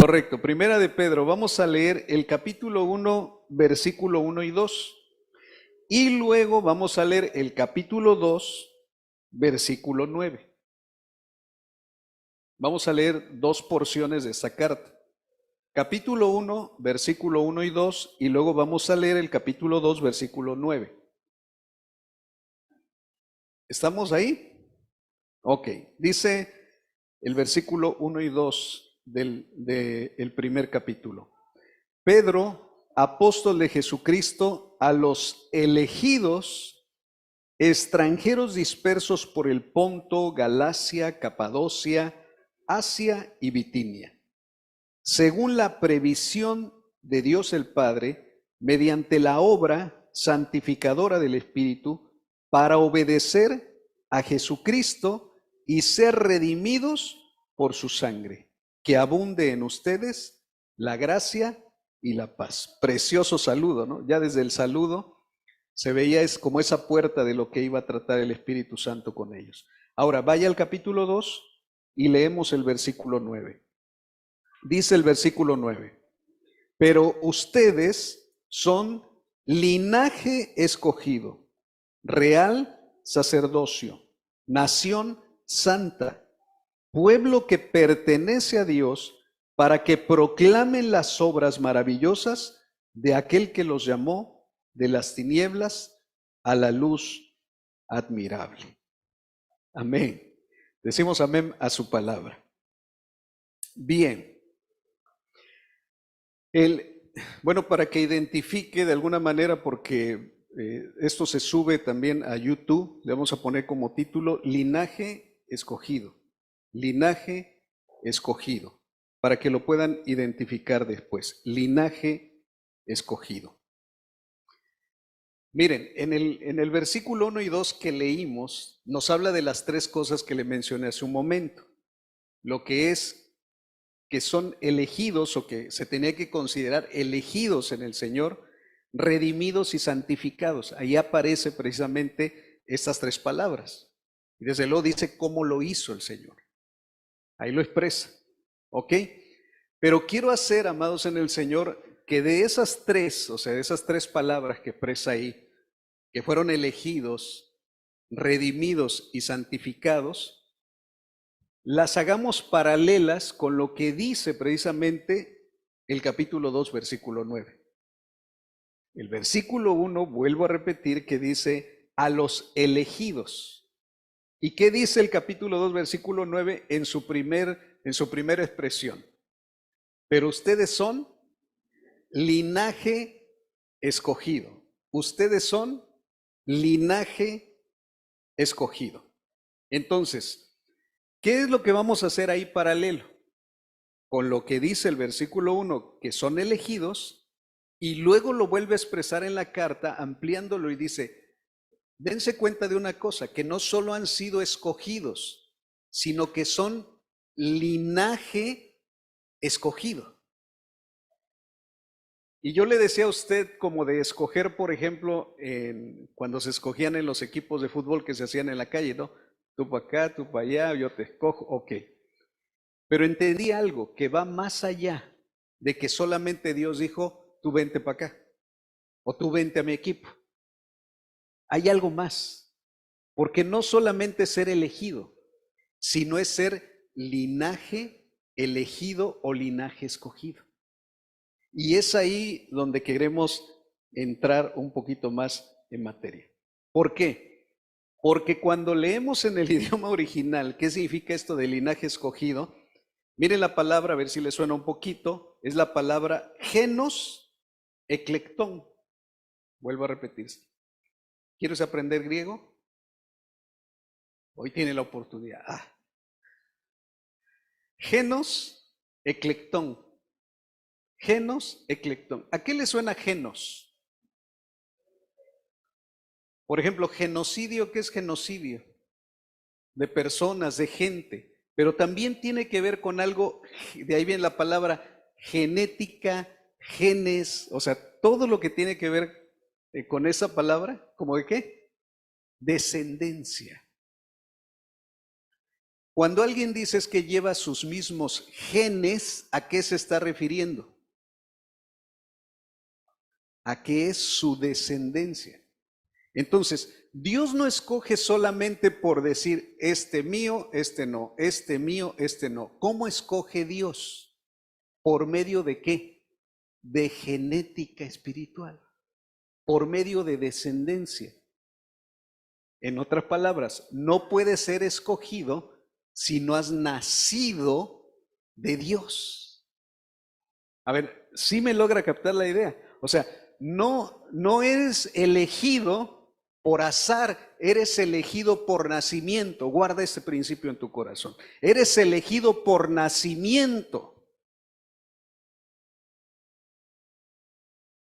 Correcto. Primera de Pedro. Vamos a leer el capítulo 1, versículo 1 y 2. Y luego vamos a leer el capítulo 2, versículo 9. Vamos a leer dos porciones de esta carta. Capítulo 1, versículo 1 y 2, y luego vamos a leer el capítulo 2, versículo 9. ¿Estamos ahí? Ok. Dice el versículo 1 y 2 del primer capítulo. Pedro, apóstol de Jesucristo, a los elegidos, extranjeros dispersos por el Ponto, Galacia, Capadocia, Asia y Bitinia, según la previsión de Dios el Padre, mediante la obra santificadora del Espíritu, para obedecer a Jesucristo y ser redimidos por su sangre, que abunde en ustedes la gracia y la paz. Precioso saludo, ¿no? Ya desde el saludo se veía es como esa puerta de lo que iba a tratar el Espíritu Santo con ellos. Ahora, vaya al capítulo 2 y leemos el versículo 9. Dice el versículo 9, pero ustedes son linaje escogido, real sacerdocio, nación santa, pueblo que pertenece a Dios, para que proclamen las obras maravillosas de aquel que los llamó de las tinieblas a la luz admirable. Amén. Decimos amén a su palabra. Bien. Bueno, para que identifique de alguna manera, porque esto se sube también a YouTube, le vamos a poner como título Linaje Escogido. Linaje Escogido, para que lo puedan identificar después. Linaje Escogido. Miren, en el versículo 1 y 2 que leímos, nos habla de las tres cosas que le mencioné hace un momento. Lo que es que son elegidos o que se tenía que considerar elegidos en el Señor, redimidos y santificados. Ahí aparece precisamente estas tres palabras. Y desde luego dice cómo lo hizo el Señor. Ahí lo expresa. ¿Ok? Pero quiero hacer, amados en el Señor, que de esas tres, o sea, de esas tres palabras que expresa ahí, que fueron elegidos, redimidos y santificados, las hagamos paralelas con lo que dice precisamente el capítulo 2, versículo 9. El versículo 1, vuelvo a repetir, que dice a los elegidos. ¿Y qué dice el capítulo 2, versículo 9 en su primera expresión? Pero ustedes son linaje escogido. Ustedes son linaje escogido. Entonces, ¿qué es lo que vamos a hacer ahí paralelo? Con lo que dice el versículo 1, que son elegidos, y luego lo vuelve a expresar en la carta, ampliándolo y dice, dense cuenta de una cosa, que no solo han sido escogidos, sino que son linaje escogido. Y yo le decía a usted como de escoger, por ejemplo, cuando se escogían en los equipos de fútbol que se hacían en la calle, ¿no? Tú para acá, tú para allá, yo te escojo, ok. Pero entendí algo que va más allá de que solamente Dios dijo, tú vente para acá, o tú vente a mi equipo. Hay algo más, porque no solamente es ser elegido, sino es ser linaje elegido o linaje escogido. Y es ahí donde queremos entrar un poquito más en materia. ¿Por qué? Porque cuando leemos en el idioma original, ¿qué significa esto de linaje escogido? Miren la palabra, a ver si les suena un poquito, es la palabra genos eclectón. Vuelvo a repetirse. ¿Quieres aprender griego? Hoy tiene la oportunidad. Genos eclectón. Genos eclectón. ¿A qué le suena genos? Por ejemplo, genocidio, ¿qué es genocidio? De personas, de gente. Pero también tiene que ver con algo, de ahí viene la palabra genética, genes, o sea, todo lo que tiene que ver con esa palabra, ¿como de qué? Descendencia. Cuando alguien dice es que lleva sus mismos genes, ¿a qué se está refiriendo? A qué es su descendencia. Entonces, Dios no escoge solamente por decir, este mío, este no, este mío, este no. ¿Cómo escoge Dios? ¿Por medio de qué? De genética espiritual, por medio de descendencia. En otras palabras, no puedes ser escogido si no has nacido de Dios. A ver, ¿sí me logra captar la idea? O sea, no eres elegido por azar, eres elegido por nacimiento. Guarda ese principio en tu corazón. Eres elegido por nacimiento.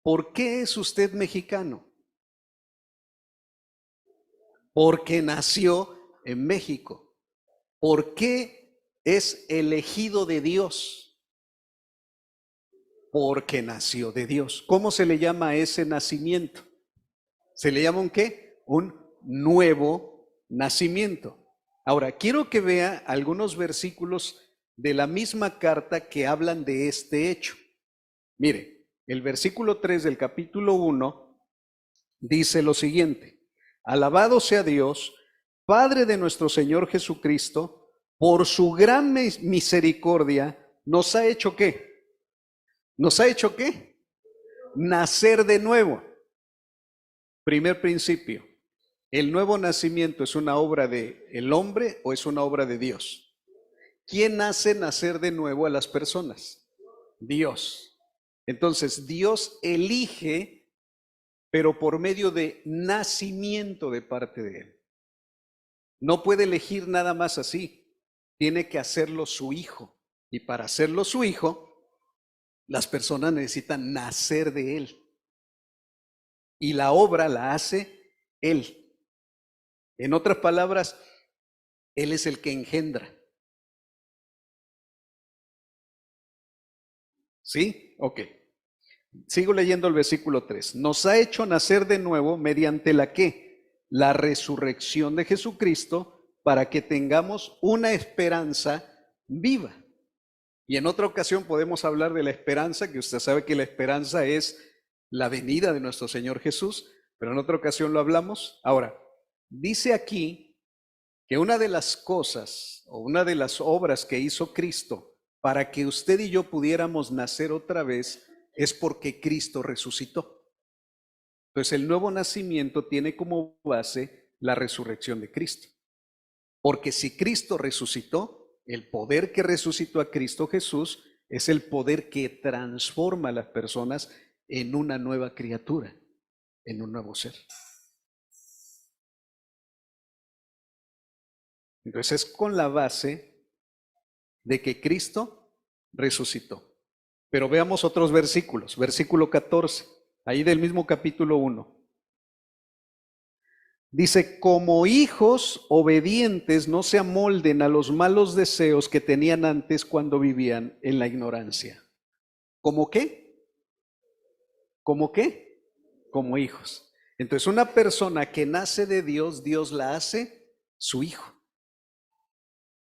¿Por qué es usted mexicano? Porque nació en México. ¿Por qué es elegido de Dios? Porque nació de Dios. ¿Cómo se le llama a ese nacimiento? ¿Se le llama un qué? Un nuevo nacimiento. Ahora, quiero que vea algunos versículos de la misma carta que hablan de este hecho. Mire, el versículo 3 del capítulo 1 dice lo siguiente: alabado sea Dios, Padre de nuestro Señor Jesucristo, por su gran misericordia, nos ha hecho ¿qué? ¿Nos ha hecho qué? Nacer de nuevo. Primer principio. ¿El nuevo nacimiento es una obra de el hombre o es una obra de Dios? ¿Quién hace nacer de nuevo a las personas? Dios. Entonces, Dios elige, pero por medio de nacimiento de parte de Él. No puede elegir nada más así. Tiene que hacerlo su hijo. Y para hacerlo su hijo, las personas necesitan nacer de Él. Y la obra la hace Él. En otras palabras, Él es el que engendra. ¿Sí? Ok. Sigo leyendo el versículo 3. Nos ha hecho nacer de nuevo mediante la ¿qué? La resurrección de Jesucristo, para que tengamos una esperanza viva. Y en otra ocasión podemos hablar de la esperanza, que usted sabe que la esperanza es la venida de nuestro Señor Jesús, pero en otra ocasión lo hablamos. Ahora, dice aquí que una de las cosas o una de las obras que hizo Cristo para que usted y yo pudiéramos nacer otra vez es porque Cristo resucitó. Entonces el nuevo nacimiento tiene como base la resurrección de Cristo. Porque si Cristo resucitó, el poder que resucitó a Cristo Jesús es el poder que transforma a las personas en una nueva criatura, en un nuevo ser. Entonces es con la base de que Cristo resucitó. Pero veamos otros versículos. Versículo 14, ahí del mismo capítulo 1. Dice, como hijos obedientes no se amolden a los malos deseos que tenían antes cuando vivían en la ignorancia. ¿Cómo qué? ¿Cómo qué? Como hijos. Entonces una persona que nace de Dios, Dios la hace su hijo.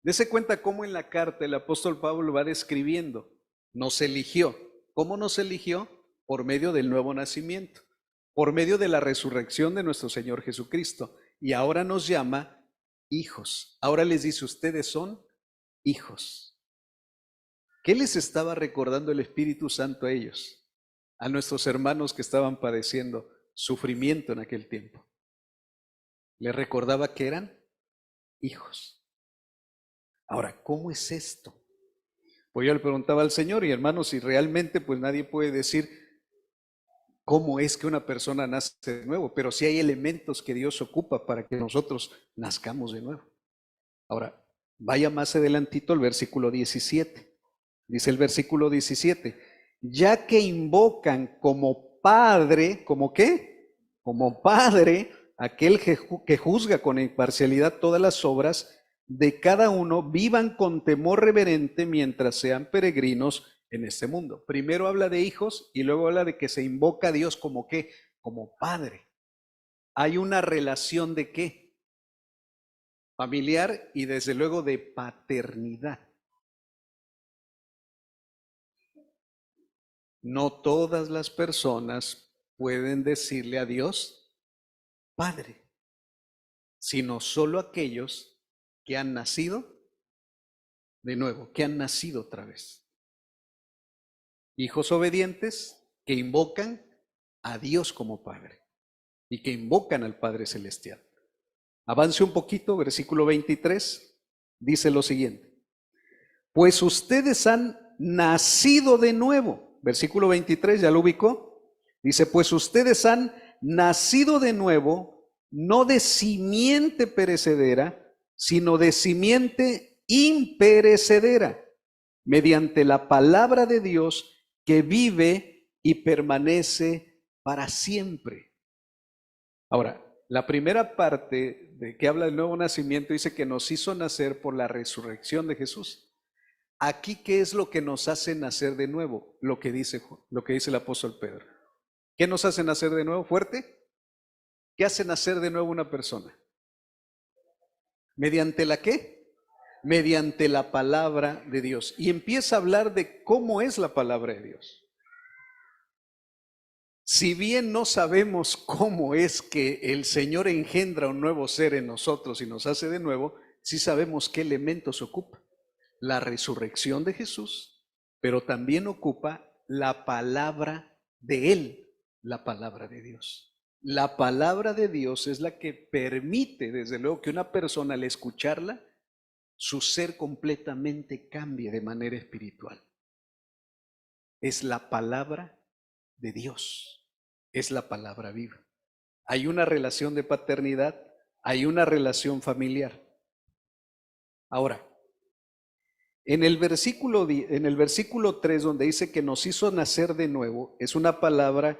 Dese cuenta cómo en la carta el apóstol Pablo va describiendo, nos eligió. ¿Cómo nos eligió? Por medio del nuevo nacimiento, por medio de la resurrección de nuestro Señor Jesucristo. Y ahora nos llama hijos. Ahora les dice, ustedes son hijos. ¿Qué les estaba recordando el Espíritu Santo a ellos? A nuestros hermanos que estaban padeciendo sufrimiento en aquel tiempo. Les recordaba que eran hijos. Ahora, ¿cómo es esto? Pues yo le preguntaba al Señor, y hermanos, si realmente pues nadie puede decir cómo es que una persona nace de nuevo, pero sí hay elementos que Dios ocupa para que nosotros nazcamos de nuevo. Ahora, vaya más adelantito al versículo 17. Dice el versículo 17, ya que invocan como Padre, ¿como qué? Como Padre, aquel que juzga con imparcialidad todas las obras de cada uno, vivan con temor reverente mientras sean peregrinos en este mundo. Primero habla de hijos y luego habla de que se invoca a Dios como qué, como Padre. Hay una relación de qué. familiar y desde luego de paternidad. No todas las personas pueden decirle a Dios, Padre, sino solo aquellos que han nacido de nuevo, que han nacido otra vez. Hijos obedientes que invocan a Dios como Padre y que invocan al Padre Celestial. Avance un poquito, versículo 23, dice lo siguiente. Pues ustedes han nacido de nuevo. Versículo 23, ¿ya lo ubicó? Dice, pues ustedes han nacido de nuevo, no de simiente perecedera, sino de simiente imperecedera, mediante la palabra de Dios que vive y permanece para siempre. Ahora, la primera parte de que habla del nuevo nacimiento dice que nos hizo nacer por la resurrección de Jesús. Aquí, ¿qué es lo que nos hace nacer de nuevo? Lo que dice el apóstol Pedro. ¿Qué nos hace nacer de nuevo? ¿Fuerte? ¿Qué hace nacer de nuevo una persona? ¿Mediante la qué? Mediante la palabra de Dios. Y empieza a hablar de cómo es la palabra de Dios. Si bien no sabemos cómo es que el Señor engendra un nuevo ser en nosotros y nos hace de nuevo, sí sabemos qué elementos ocupa. La resurrección de Jesús, pero también ocupa la palabra de Él, la palabra de Dios. La palabra de Dios es la que permite, desde luego, que una persona al escucharla, su ser completamente cambie de manera espiritual. Es la palabra de Dios, es la palabra viva. Hay una relación de paternidad, hay una relación familiar. Ahora, en el versículo 3, donde dice que nos hizo nacer de nuevo, es una palabra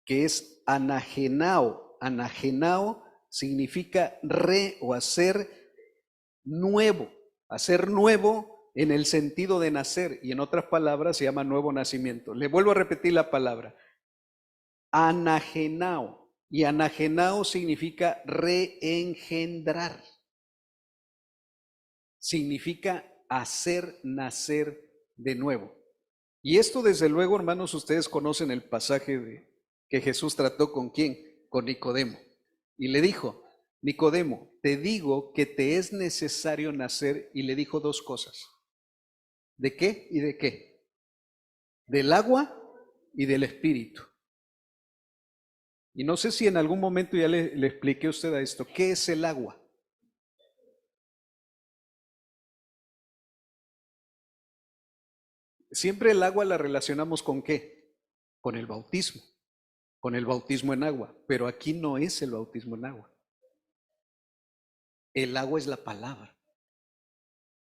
que es anagenao. Anagenao significa o hacer nuevo en el sentido de nacer, y en otras palabras se llama nuevo nacimiento. Le vuelvo a repetir la palabra, anagenao, y anagenao significa reengendrar, significa hacer nacer de nuevo. Y esto, desde luego, hermanos, ustedes conocen el pasaje que Jesús trató con ¿quién? Con Nicodemo. Y le dijo, Nicodemo, te digo que te es necesario nacer, y le dijo dos cosas. ¿De qué y de qué? Del agua y del espíritu. Y no sé si en algún momento ya le expliqué a usted a esto. ¿Qué es el agua? Siempre el agua la relacionamos ¿con qué? Con el bautismo en agua, pero aquí no es el bautismo en agua. El agua es la palabra.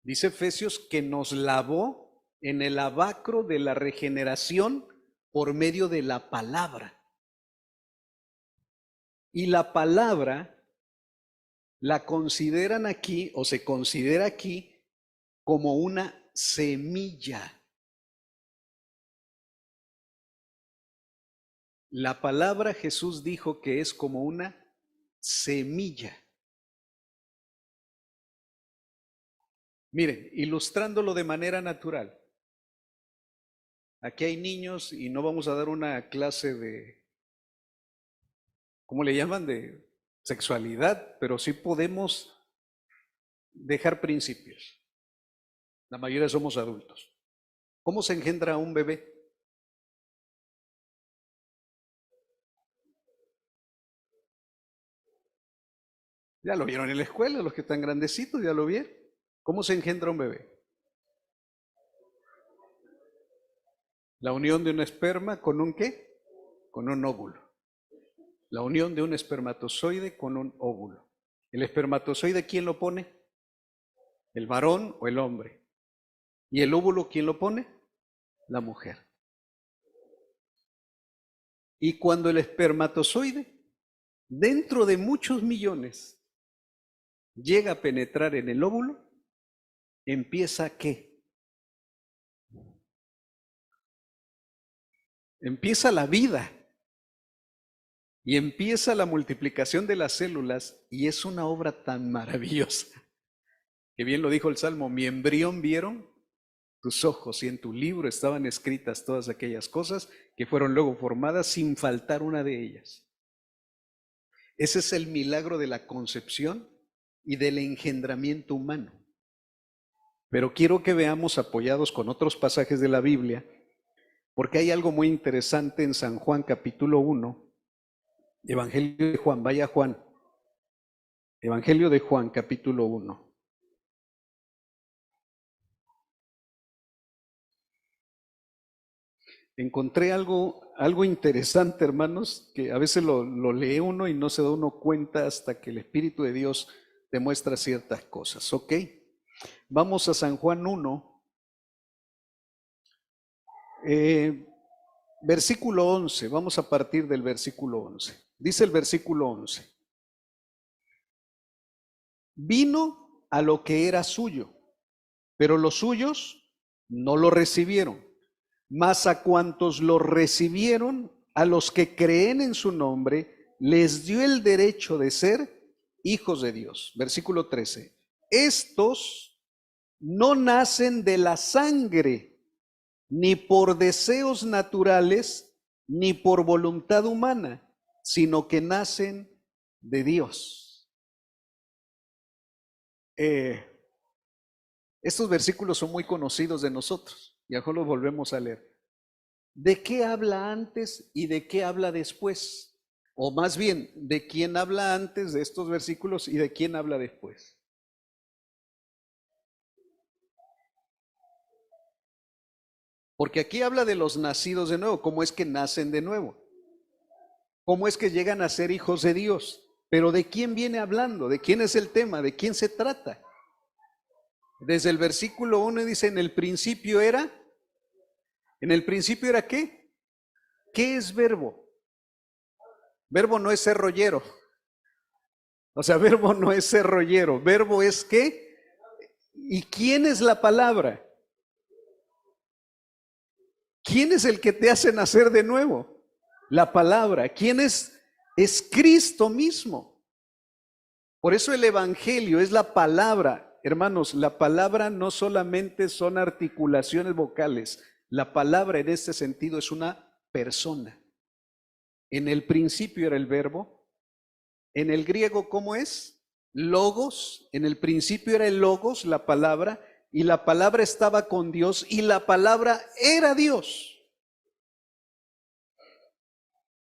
Dice Efesios que nos lavó en el lavacro de la regeneración por medio de la palabra. Y la palabra la consideran aquí, o se considera aquí, como una semilla. La palabra Jesús dijo que es como una semilla. Miren, ilustrándolo de manera natural. Aquí hay niños y no vamos a dar una clase de, ¿cómo le llaman? De sexualidad, pero sí podemos dejar principios. La mayoría somos adultos. ¿Cómo se engendra un bebé? Ya lo vieron en la escuela, los que están grandecitos, ya lo vieron. ¿Cómo se engendra un bebé? La unión de un esperma con un ¿qué? Con un óvulo. La unión de un espermatozoide con un óvulo. ¿El espermatozoide quién lo pone? ¿El varón o el hombre? ¿Y el óvulo quién lo pone? La mujer. Y cuando el espermatozoide, dentro de muchos millones, llega a penetrar en el óvulo, empieza ¿qué? Empieza la vida y empieza la multiplicación de las células, y es una obra tan maravillosa que bien lo dijo el Salmo, mi embrión vieron tus ojos y en tu libro estaban escritas todas aquellas cosas que fueron luego formadas sin faltar una de ellas. Ese es el milagro de la concepción y del engendramiento humano. Pero quiero que veamos, apoyados con otros pasajes de la Biblia, porque hay algo muy interesante en San Juan capítulo 1, Evangelio de Juan, vaya Juan, Evangelio de Juan capítulo 1. Encontré algo interesante, hermanos, que a veces lo lee uno y no se da uno cuenta hasta que el Espíritu de Dios demuestra ciertas cosas, ¿ok? Vamos a San Juan 1, versículo 11, vamos a partir del versículo 11. Dice el versículo 11, vino a lo que era suyo, pero los suyos no lo recibieron. Mas a cuantos lo recibieron, a los que creen en su nombre, les dio el derecho de ser hijos de Dios. Versículo 13. Estos no nacen de la sangre, ni por deseos naturales, ni por voluntad humana, sino que nacen de Dios. Estos versículos son muy conocidos de nosotros. Y ahora los volvemos a leer. ¿De qué habla antes y de qué habla después? O más bien, ¿de quién habla antes de estos versículos y de quién habla después? Porque aquí habla de los nacidos de nuevo. ¿Cómo es que nacen de nuevo? ¿Cómo es que llegan a ser hijos de Dios? Pero ¿de quién viene hablando? ¿De quién es el tema? ¿De quién se trata? Desde el versículo 1 dice, en el principio era... ¿En el principio era qué? ¿Qué es verbo? Verbo no es ser rollero. O sea, verbo no es ser rollero. Verbo es qué. ¿Y quién es la palabra? ¿Quién es el que te hace nacer de nuevo? La palabra. ¿Quién es? Es Cristo mismo. Por eso el Evangelio es la palabra. Hermanos, la palabra no solamente son articulaciones vocales. La palabra en este sentido es una persona. En el principio era el verbo. En el griego, ¿cómo es? Logos. En el principio era el logos, la palabra, y la palabra estaba con Dios y la palabra era Dios.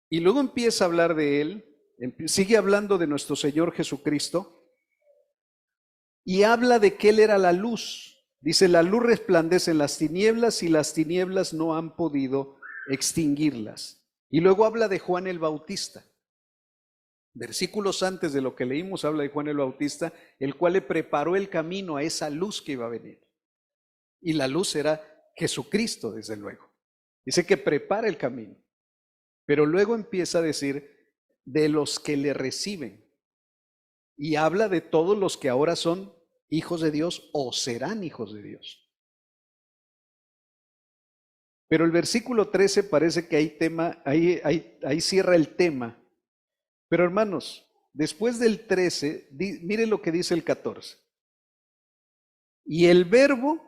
Y luego empieza a hablar de él, sigue hablando de nuestro Señor Jesucristo y habla de que él era la luz. Dice, la luz resplandece en las tinieblas y las tinieblas no han podido extinguirlas. Y luego habla de Juan el Bautista. Versículos antes de lo que leímos habla de Juan el Bautista, el cual le preparó el camino a esa luz que iba a venir. Y la luz era Jesucristo, desde luego. Dice que prepara el camino. Pero luego empieza a decir de los que le reciben. Y habla de todos los que ahora son hijos de Dios o serán hijos de Dios. Pero el versículo 13 parece que hay tema, ahí cierra el tema. Pero hermanos, después del 13, mire lo que dice el 14. Y el verbo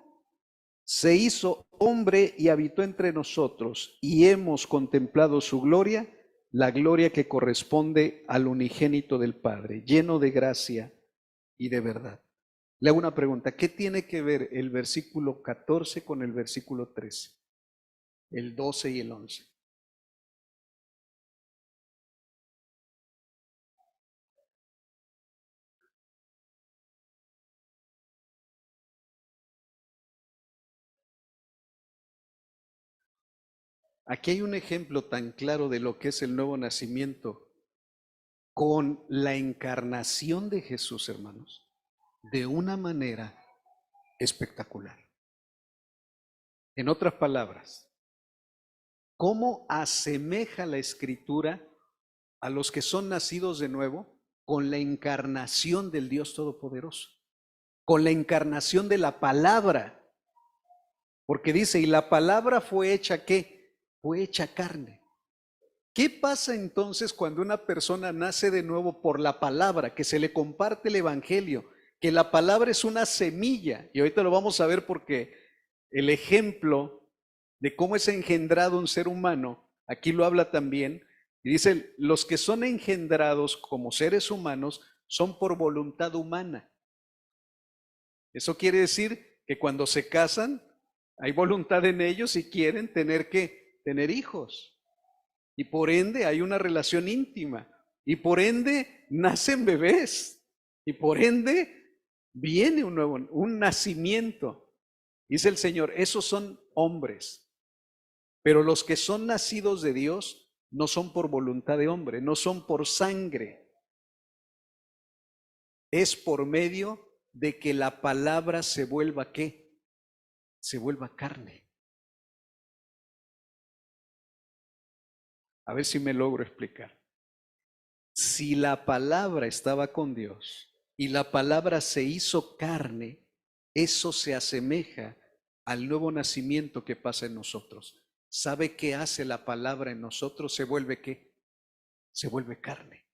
se hizo hombre y habitó entre nosotros, y hemos contemplado su gloria, la gloria que corresponde al unigénito del Padre, lleno de gracia y de verdad. Le hago una pregunta, ¿qué tiene que ver el versículo 14 con el versículo 13? El 12 y el 11. Aquí hay un ejemplo tan claro de lo que es el nuevo nacimiento con la encarnación de Jesús, hermanos, de una manera espectacular. En otras palabras, ¿cómo asemeja la Escritura a los que son nacidos de nuevo con la encarnación del Dios Todopoderoso? Con la encarnación de la palabra. Porque dice, y la palabra fue hecha ¿qué? Fue hecha carne. ¿Qué pasa entonces cuando una persona nace de nuevo por la palabra, que se le comparte el Evangelio, que la palabra es una semilla. Y ahorita lo vamos a ver porque el ejemplo de cómo es engendrado un ser humano, aquí lo habla también, y dice, los que son engendrados como seres humanos son por voluntad humana. Eso quiere decir que cuando se casan, hay voluntad en ellos y quieren tener hijos. Y por ende hay una relación íntima. Y por ende nacen bebés. Y por ende viene un nacimiento. Dice el Señor, esos son hombres. Pero los que son nacidos de Dios no son por voluntad de hombre, no son por sangre. Es por medio de que la palabra se vuelva ¿qué? Se vuelva carne. A ver si me logro explicar. Si la palabra estaba con Dios y la palabra se hizo carne, eso se asemeja al nuevo nacimiento que pasa en nosotros. ¿Sabe qué hace la palabra en nosotros? ¿Se vuelve qué? Se vuelve carne.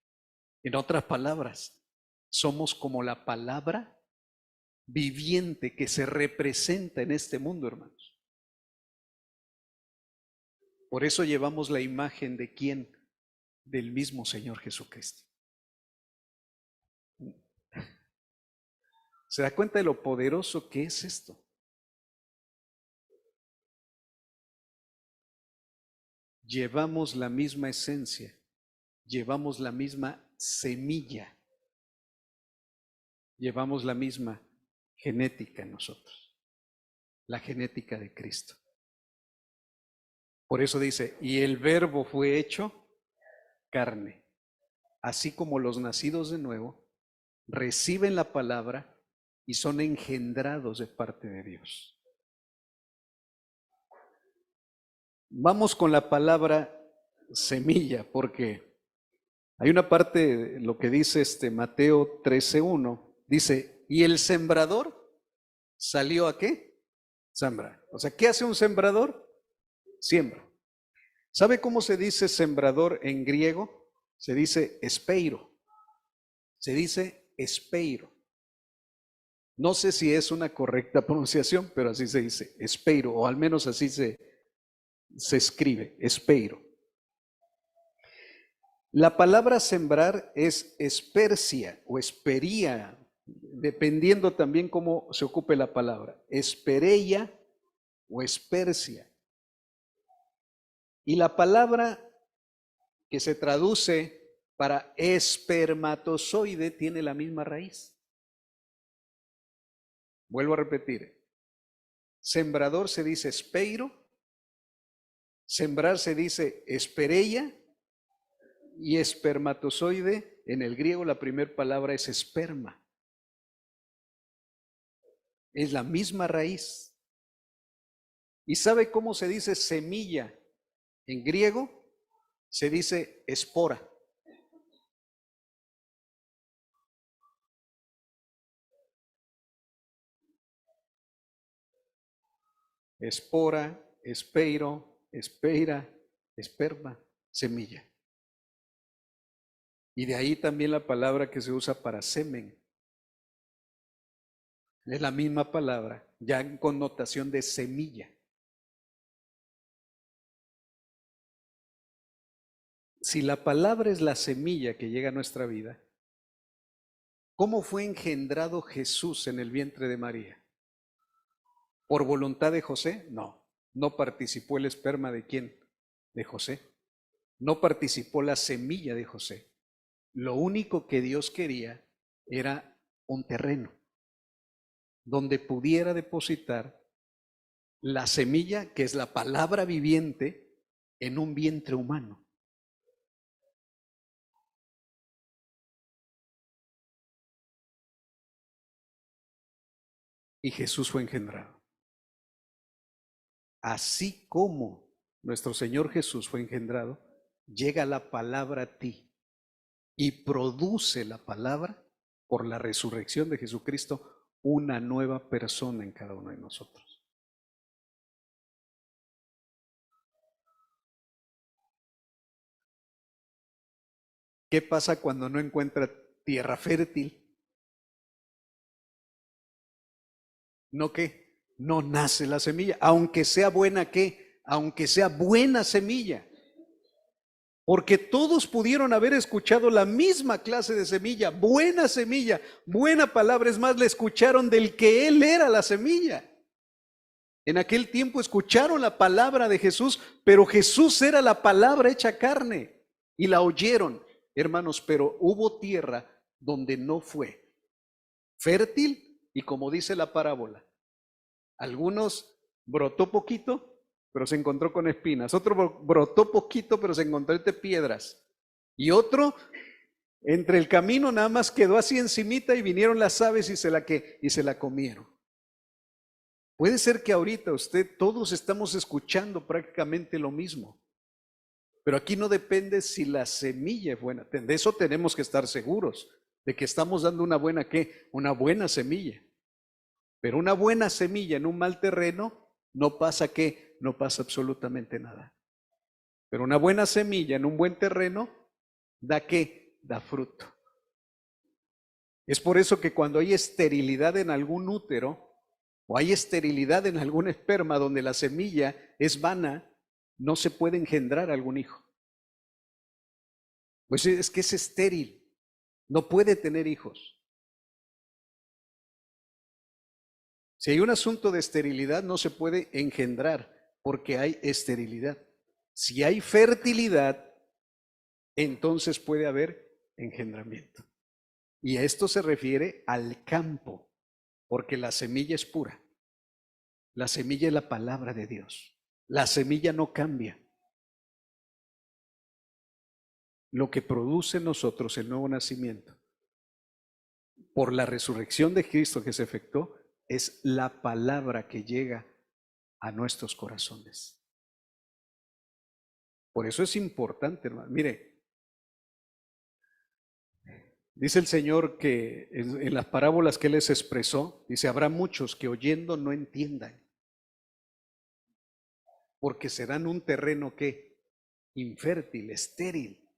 En otras palabras, somos como la palabra viviente que se representa en este mundo, hermanos. Por eso llevamos la imagen de quién? Del mismo Señor Jesucristo. ¿Se da cuenta de lo poderoso que es esto? Llevamos la misma esencia, llevamos la misma semilla, llevamos la misma genética en nosotros, la genética de Cristo. Por eso dice, y el verbo fue hecho carne, así como los nacidos de nuevo reciben la palabra y son engendrados de parte de Dios. Vamos con la palabra semilla, porque hay una parte, lo que dice Mateo 13:1, dice, y el sembrador salió ¿a qué? Sembrar. O sea, ¿qué hace un sembrador? Siembra. ¿Sabe cómo se dice sembrador en griego? Se dice espeiro. Se dice espeiro. No sé si es una correcta pronunciación, pero así se dice, espeiro, o al menos así se escribe, espeiro. La palabra sembrar es espersia o espería, dependiendo también cómo se ocupe la palabra, esperella o espersia. Y la palabra que se traduce para espermatozoide tiene la misma raíz. Vuelvo a repetir, sembrador se dice espeiro, sembrar se dice esperella, y espermatozoide, en el griego la primera palabra es esperma. Es la misma raíz. ¿Y sabe cómo se dice semilla? En griego se dice espora. Espora, espeiro, espeira, esperma, semilla. Y de ahí también la palabra que se usa para semen. Es la misma palabra, ya en connotación de semilla. Si la palabra es la semilla que llega a nuestra vida, ¿cómo fue engendrado Jesús en el vientre de María? ¿Por voluntad de José? No, no participó el esperma de quién, de José. No participó la semilla de José. Lo único que Dios quería era un terreno donde pudiera depositar la semilla, que es la palabra viviente, en un vientre humano. Y Jesús fue engendrado. Así como nuestro Señor Jesús fue engendrado, llega la palabra a ti y produce la palabra por la resurrección de Jesucristo una nueva persona en cada uno de nosotros. ¿Qué pasa cuando no encuentra tierra fértil? no qué, no nace la semilla, aunque sea buena qué, aunque sea buena semilla. Porque todos pudieron haber escuchado la misma clase de semilla, buena palabra, es más, le escucharon del que él era la semilla. En aquel tiempo escucharon la palabra de Jesús, pero Jesús era la palabra hecha carne y la oyeron, hermanos, pero hubo tierra donde no fue fértil y como dice la parábola, algunos brotó poquito, pero se encontró con espinas, otro brotó poquito, pero se encontró entre piedras, y otro entre el camino nada más quedó así encimita y vinieron las aves y se la comieron. Puede ser que ahorita todos estamos escuchando prácticamente lo mismo, pero aquí no depende si la semilla es buena. De eso tenemos que estar seguros, de que estamos dando una buena ¿qué? Una buena semilla. Pero una buena semilla en un mal terreno no pasa ¿qué? No pasa absolutamente nada. Pero una buena semilla en un buen terreno da ¿qué? Da fruto. Es por eso que cuando hay esterilidad en algún útero o hay esterilidad en algún esperma donde la semilla es vana, no se puede engendrar algún hijo. Pues es que es estéril, no puede tener hijos. Si hay un asunto de esterilidad, no se puede engendrar porque hay esterilidad. Si hay fertilidad, entonces puede haber engendramiento. Y a esto se refiere al campo, porque la semilla es pura. La semilla es la palabra de Dios. La semilla no cambia. Lo que produce en nosotros el nuevo nacimiento, por la resurrección de Cristo que se efectuó, es la palabra que llega a nuestros corazones. Por eso es importante, hermano. Mire, dice el Señor que en las parábolas que Él les expresó, dice, habrá muchos que oyendo no entiendan, porque serán un terreno que infértil, estéril.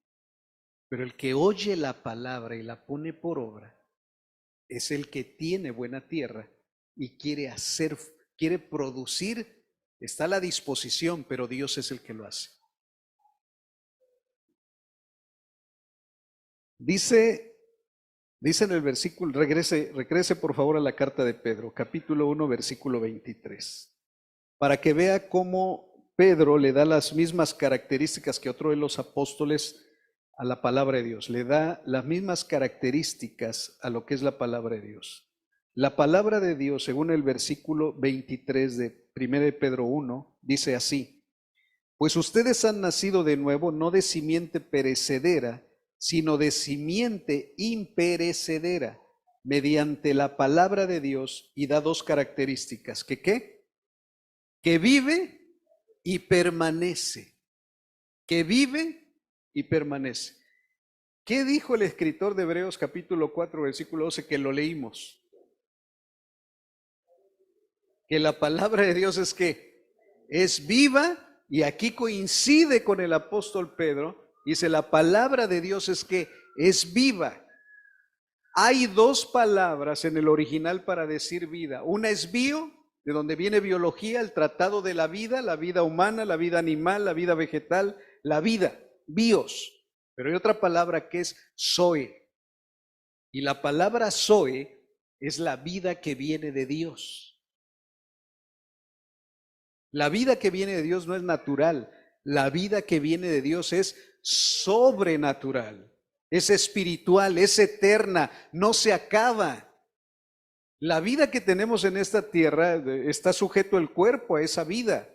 Pero el que oye la palabra y la pone por obra, es el que tiene buena tierra y quiere producir, está a la disposición, pero Dios es el que lo hace. Dice en el versículo, regrese por favor a la carta de Pedro, capítulo 1, versículo 23, para que vea cómo Pedro le da las mismas características que otro de los apóstoles a la palabra de Dios, le da las mismas características a lo que es la palabra de Dios. La palabra de Dios, según el versículo 23 de 1 de Pedro 1, dice así: pues ustedes han nacido de nuevo, no de simiente perecedera, sino de simiente imperecedera, mediante la palabra de Dios, y da dos características. ¿Que qué? Que vive y permanece. Que vive y permanece. ¿Qué dijo el escritor de Hebreos capítulo 4, versículo 12, que lo leímos? Que la palabra de Dios es que es viva, y aquí coincide con el apóstol Pedro. Dice, la palabra de Dios es que es viva. Hay dos palabras en el original para decir vida. Una es bio, de donde viene biología, el tratado de la vida humana, la vida animal, la vida vegetal, la vida, bios. Pero hay otra palabra que es zoe. Y la palabra zoe es la vida que viene de Dios. La vida que viene de Dios no es natural. La vida que viene de Dios es sobrenatural, es espiritual, es eterna, no se acaba. La vida que tenemos en esta tierra está sujeto el cuerpo a esa vida.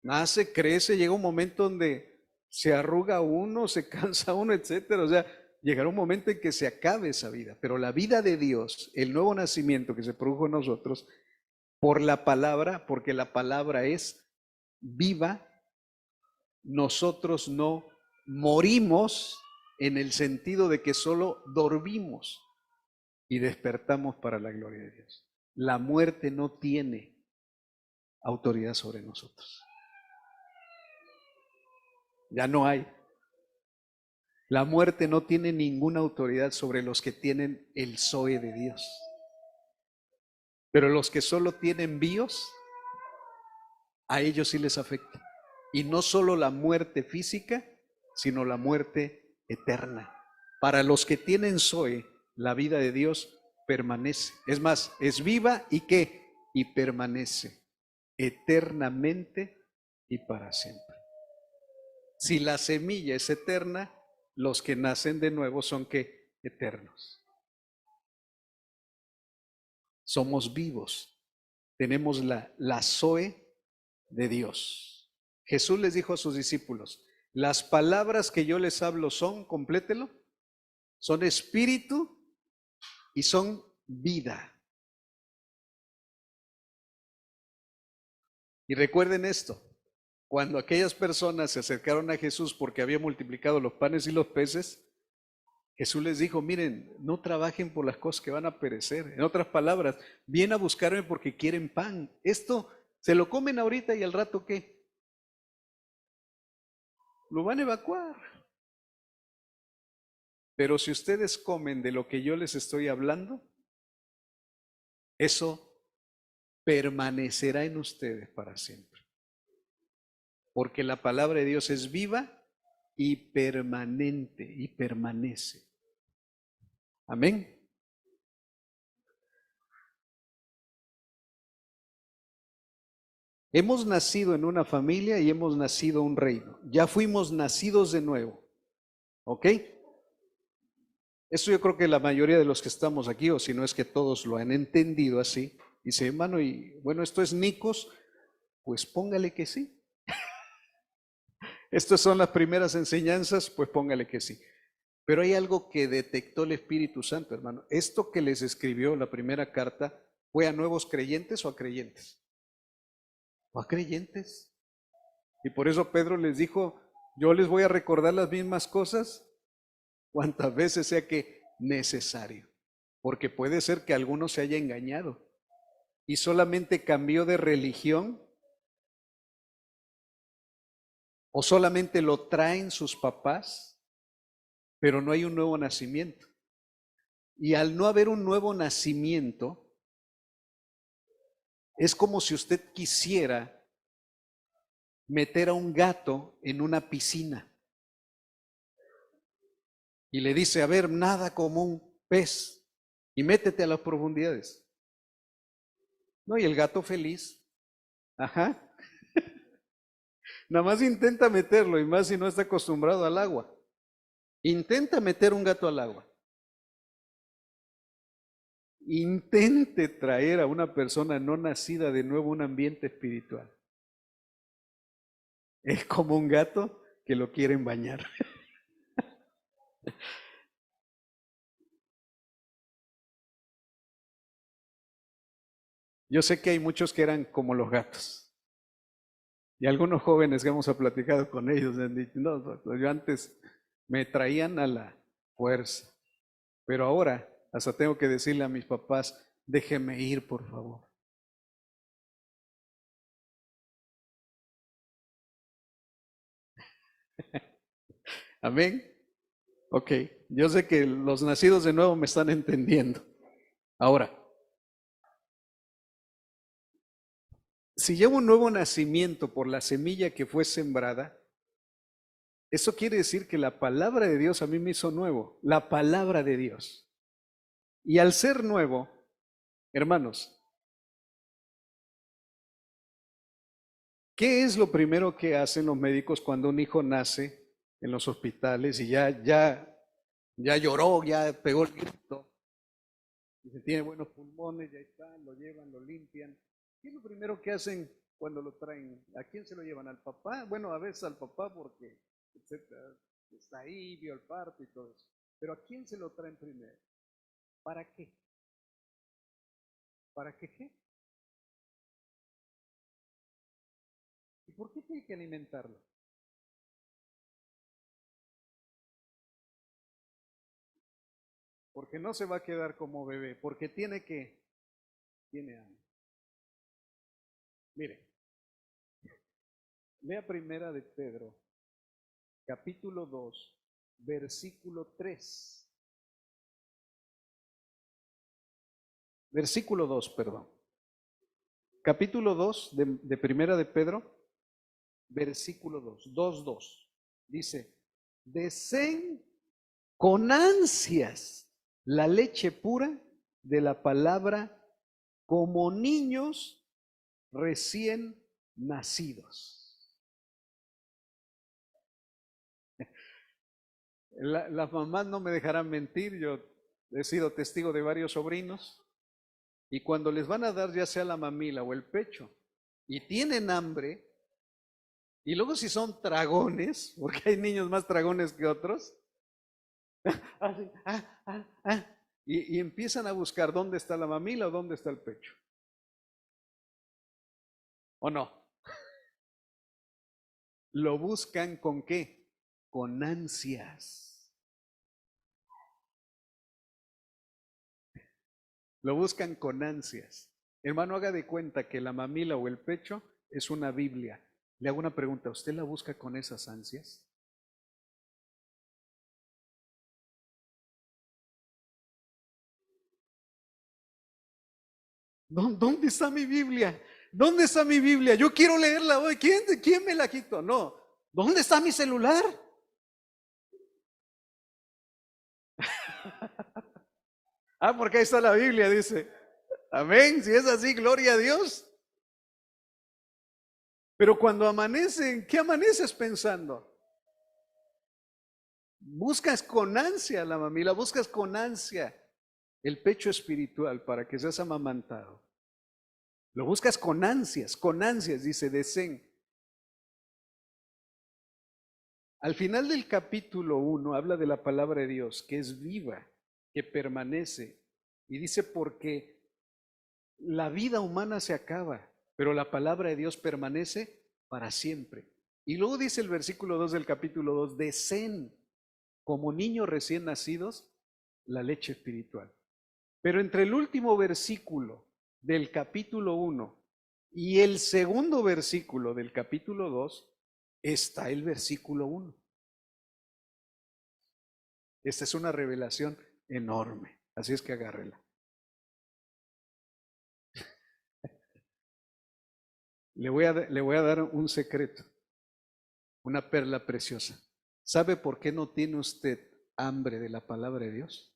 Nace, crece, llega un momento donde se arruga uno, se cansa uno, etcétera. O sea, llegará un momento en que se acabe esa vida. Pero la vida de Dios, el nuevo nacimiento que se produjo en nosotros, por la palabra, porque la palabra es viva, nosotros no morimos en el sentido de que solo dormimos y despertamos para la gloria de Dios. La muerte no tiene autoridad sobre nosotros. Ya no hay. La muerte no tiene ninguna autoridad sobre los que tienen el zoe de Dios. Pero los que solo tienen BIOS, a ellos sí les afecta. Y no solo la muerte física, sino la muerte eterna. Para los que tienen Zoe, la vida de Dios permanece. Es más, es viva y ¿qué? Y permanece eternamente y para siempre. Si la semilla es eterna, los que nacen de nuevo son ¿qué? Eternos. Somos vivos. Tenemos la Zoe de Dios. Jesús les dijo a sus discípulos, las palabras que yo les hablo son, complételo, son espíritu y son vida. Y recuerden esto, cuando aquellas personas se acercaron a Jesús porque había multiplicado los panes y los peces, Jesús les dijo, miren, no trabajen por las cosas que van a perecer. En otras palabras, vienen a buscarme porque quieren pan. Esto se lo comen ahorita y al rato ¿qué? Lo van a evacuar. Pero si ustedes comen de lo que yo les estoy hablando, eso permanecerá en ustedes para siempre. Porque la palabra de Dios es viva y permanente y permanece. Amén. Hemos nacido en una familia y hemos nacido en un reino. Ya fuimos nacidos de nuevo. ¿Ok? Esto yo creo que la mayoría de los que estamos aquí, o si no es que todos lo han entendido así, dice, hermano, y bueno, esto es Nicos, pues póngale que sí. Estas son las primeras enseñanzas, pues póngale que sí. Pero hay algo que detectó el Espíritu Santo, hermano. Esto que les escribió la primera carta, ¿fue a nuevos creyentes o a creyentes? ¿O a creyentes? Y por eso Pedro les dijo, yo les voy a recordar las mismas cosas cuantas veces sea que necesario. Porque puede ser que alguno se haya engañado y solamente cambió de religión o solamente lo traen sus papás, pero no hay un nuevo nacimiento. Y al no haber un nuevo nacimiento, es como si usted quisiera meter a un gato en una piscina y le dice, a ver, nada como un pez y métete a las profundidades. No, y el gato feliz, ajá, nada más intenta meterlo y más si no está acostumbrado al agua. Intenta meter un gato al agua. Intente traer a una persona no nacida de nuevo a un ambiente espiritual. Es como un gato que lo quieren bañar. Yo sé que hay muchos que eran como los gatos. Y algunos jóvenes que hemos platicado con ellos han dicho, no, yo antes me traían a la fuerza, pero ahora hasta tengo que decirle a mis papás, déjeme ir, por favor. Amén. Ok, yo sé que los nacidos de nuevo me están entendiendo. Ahora, si llevo un nuevo nacimiento por la semilla que fue sembrada, eso quiere decir que la palabra de Dios a mí me hizo nuevo, la palabra de Dios. Y al ser nuevo, hermanos, ¿qué es lo primero que hacen los médicos cuando un hijo nace en los hospitales y ya lloró, ya pegó el grito? Y se tiene buenos pulmones, ya está, lo llevan, lo limpian. ¿Qué es lo primero que hacen cuando lo traen? ¿A quién se lo llevan? ¿Al papá? Bueno, a veces al papá porque etcétera, está ahí, vio el parto y todo eso. Pero ¿a quién se lo traen primero? ¿Para qué? ¿Para qué? ¿Y por qué tiene que alimentarlo? Porque no se va a quedar como bebé, porque tiene hambre. Mire, lea primera de Pedro, capítulo 2, versículo 3. Versículo 2, perdón. capítulo 2 de Primera de Pedro, versículo 2, dice, deseen con ansias la leche pura de la palabra como niños recién nacidos. Las mamás no me dejarán mentir, yo he sido testigo de varios sobrinos, y cuando les van a dar ya sea la mamila o el pecho, y tienen hambre, y luego si son tragones, porque hay niños más tragones que otros, y empiezan a buscar dónde está la mamila o dónde está el pecho. ¿O no? Lo buscan ¿con qué? Con ansias. Lo buscan con ansias. Hermano, haga de cuenta que la mamila o el pecho es una Biblia. Le hago una pregunta, ¿usted la busca con esas ansias? ¿Dónde está mi Biblia? ¿Dónde está mi Biblia? Yo quiero leerla hoy. ¿Quién me la quitó? No. ¿Dónde está mi celular? Ah, porque ahí está la Biblia, dice. Amén. Si es así, gloria a Dios. Pero cuando amanecen, ¿qué amaneces pensando? Buscas con ansia la mamila, buscas con ansia el pecho espiritual para que seas amamantado. Lo buscas con ansias, dice, deseen. Al final del capítulo 1 habla de la palabra de Dios, que es viva, que permanece. Y dice, porque la vida humana se acaba, pero la palabra de Dios permanece para siempre. Y luego dice el versículo 2 del capítulo 2, deseen como niños recién nacidos la leche espiritual. Pero entre el último versículo del capítulo 1 y el segundo versículo del capítulo 2 está el versículo 1. Esta es una revelación enorme, así es que agárrela. Le voy a dar un secreto, una perla preciosa. ¿Sabe por qué no tiene usted hambre de la palabra de Dios?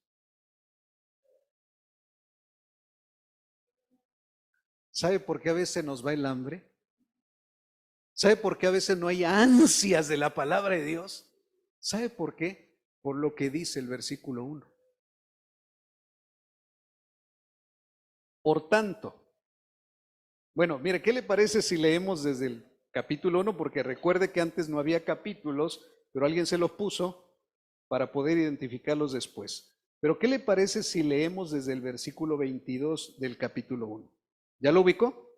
¿Sabe por qué a veces nos va el hambre? ¿Sabe por qué a veces no hay ansias de la palabra de Dios? ¿Sabe por qué? Por lo que dice el versículo 1. Por tanto, bueno, mire, ¿qué le parece si leemos desde el capítulo 1? Porque recuerde que antes no había capítulos, pero alguien se los puso para poder identificarlos después. Pero ¿qué le parece si leemos desde el versículo 22 del capítulo 1? ¿Ya lo ubicó?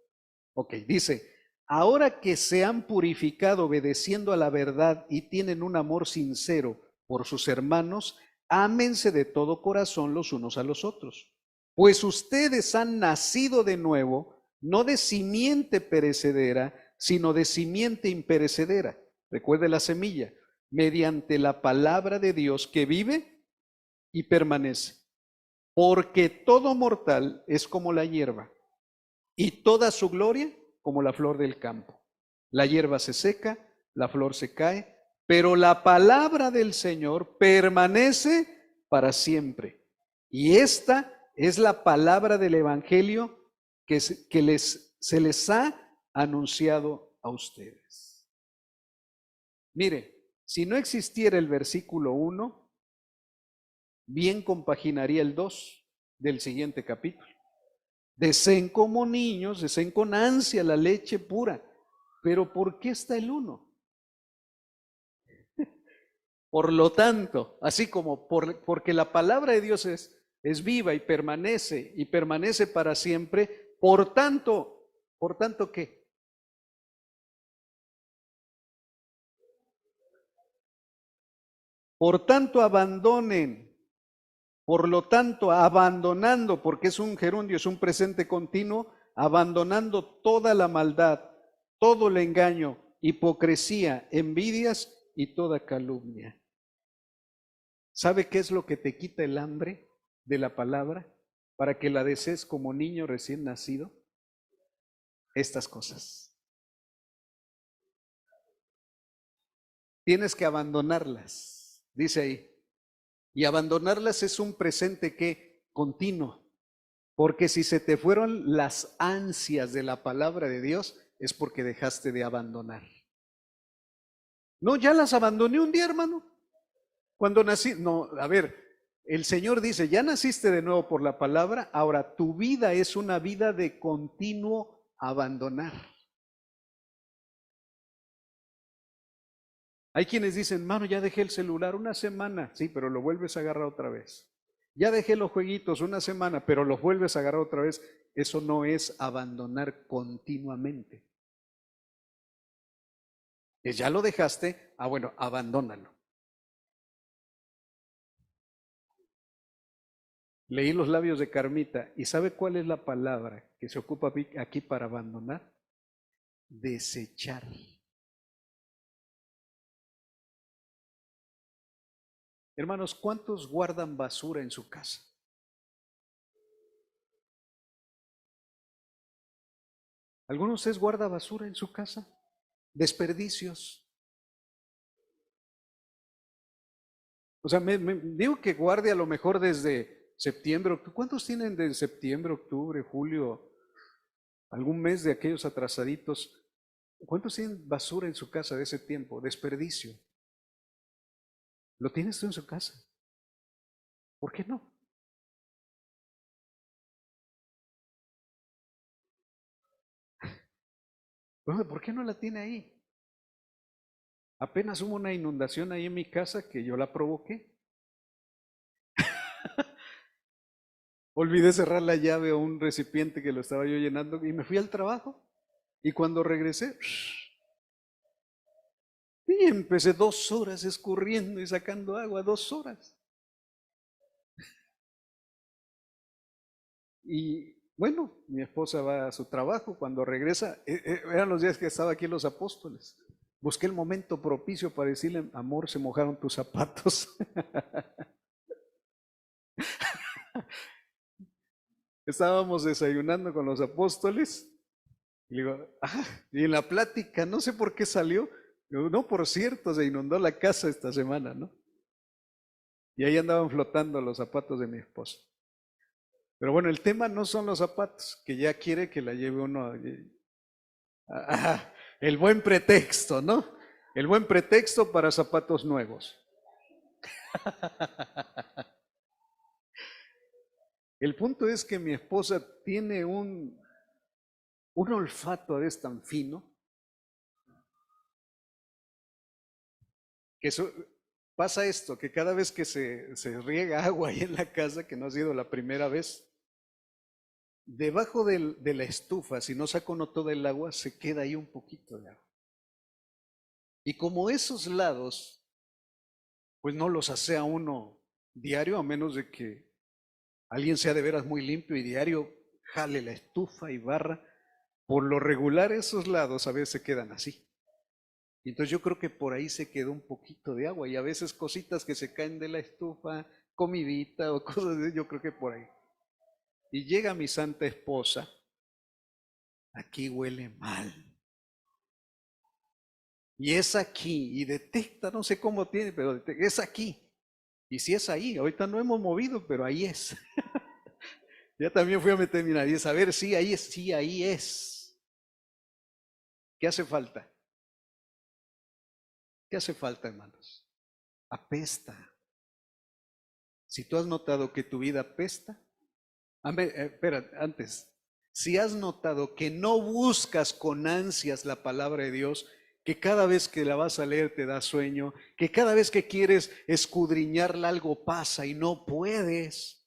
Ok, dice, ahora que se han purificado obedeciendo a la verdad y tienen un amor sincero por sus hermanos, ámense de todo corazón los unos a los otros. Pues ustedes han nacido de nuevo, no de simiente perecedera, sino de simiente imperecedera. Recuerde la semilla, mediante la palabra de Dios que vive y permanece. Porque todo mortal es como la hierba, y toda su gloria como la flor del campo. La hierba se seca, la flor se cae, pero la palabra del Señor permanece para siempre. Y esta es la palabra del Evangelio que se les ha anunciado a ustedes. Mire, si no existiera el versículo 1, bien compaginaría el 2 del siguiente capítulo. Deseen como niños, deseen con ansia la leche pura. Pero ¿por qué está el 1? Por lo tanto, así como porque la palabra de Dios es viva y permanece para siempre, ¿por tanto qué? Por tanto abandonen, por lo tanto abandonando, porque es un gerundio, es un presente continuo, abandonando toda la maldad, todo el engaño, hipocresía, envidias y toda calumnia. ¿Sabe qué es lo que te quita el hambre de la palabra para que la desees como niño recién nacido? estas cosas. Tienes que abandonarlas, dice ahí. Y abandonarlas es un presente que continuo. Porque si se te fueron las ansias de la palabra de Dios, es porque dejaste de abandonar. No, ya las abandoné un día, hermano. Cuando nací, no, a ver, el Señor dice, ya naciste de nuevo por la palabra, ahora tu vida es una vida de continuo abandonar. Hay quienes dicen, mano, ya dejé el celular una semana, sí, pero lo vuelves a agarrar otra vez. Ya dejé los jueguitos una semana, pero los vuelves a agarrar otra vez. Eso no es abandonar continuamente. Ya lo dejaste, bueno, abandónalo. Leí los labios de Carmita y ¿sabe cuál es la palabra que se ocupa aquí para abandonar? Desechar. Hermanos, ¿cuántos guardan basura en su casa? ¿Alguno de ustedes guarda basura en su casa? Desperdicios. O sea, digo que guarde a lo mejor desde septiembre. ¿Cuántos tienen de septiembre, octubre, julio, algún mes de aquellos atrasaditos? ¿Cuántos tienen basura en su casa de ese tiempo? Desperdicio. ¿Lo tienes tú en su casa? ¿Por qué no? Bueno, ¿por qué no la tiene ahí? Apenas hubo una inundación ahí en mi casa que yo la provoqué. Olvidé cerrar la llave a un recipiente que lo estaba yo llenando y me fui al trabajo. Y cuando regresé, y empecé 2 horas escurriendo y sacando agua, 2 horas. Y bueno, mi esposa va a su trabajo, cuando regresa, eran los días que estaba aquí en Los Apóstoles. Busqué el momento propicio para decirle, amor, se mojaron tus zapatos. Estábamos desayunando con los apóstoles y le digo, y en la plática, no sé por qué salió, digo, no, por cierto, se inundó la casa esta semana, ¿no? Y ahí andaban flotando los zapatos de mi esposa. Pero bueno, el tema no son los zapatos, que ya quiere que la lleve uno el buen pretexto, ¿no? El buen pretexto para zapatos nuevos. El punto es que mi esposa tiene un olfato a veces tan fino que pasa esto, que cada vez que se riega agua ahí en la casa, que no ha sido la primera vez, debajo de la estufa, si no saco uno todo el agua, se queda ahí un poquito de agua. Y como esos lados, pues no los asea uno diario, a menos de que alguien sea de veras muy limpio y diario jale la estufa y barra, por lo regular esos lados a veces se quedan así. Y entonces yo creo que por ahí se quedó un poquito de agua y a veces cositas que se caen de la estufa, comidita o cosas de, yo creo que por ahí. Y llega mi santa esposa, aquí huele mal. Y es aquí, y detecta, no sé cómo tiene, pero es aquí. Y si es ahí, ahorita no hemos movido, pero ahí es. Ya también fui a meter mi nariz a ver, sí, ahí es, sí, ahí es. ¿Qué hace falta? ¿Qué hace falta, hermanos? Apesta. Si tú has notado que tu vida apesta, espera, antes, si has notado que no buscas con ansias la palabra de Dios, que cada vez que la vas a leer te da sueño, que cada vez que quieres escudriñarla algo pasa y no puedes,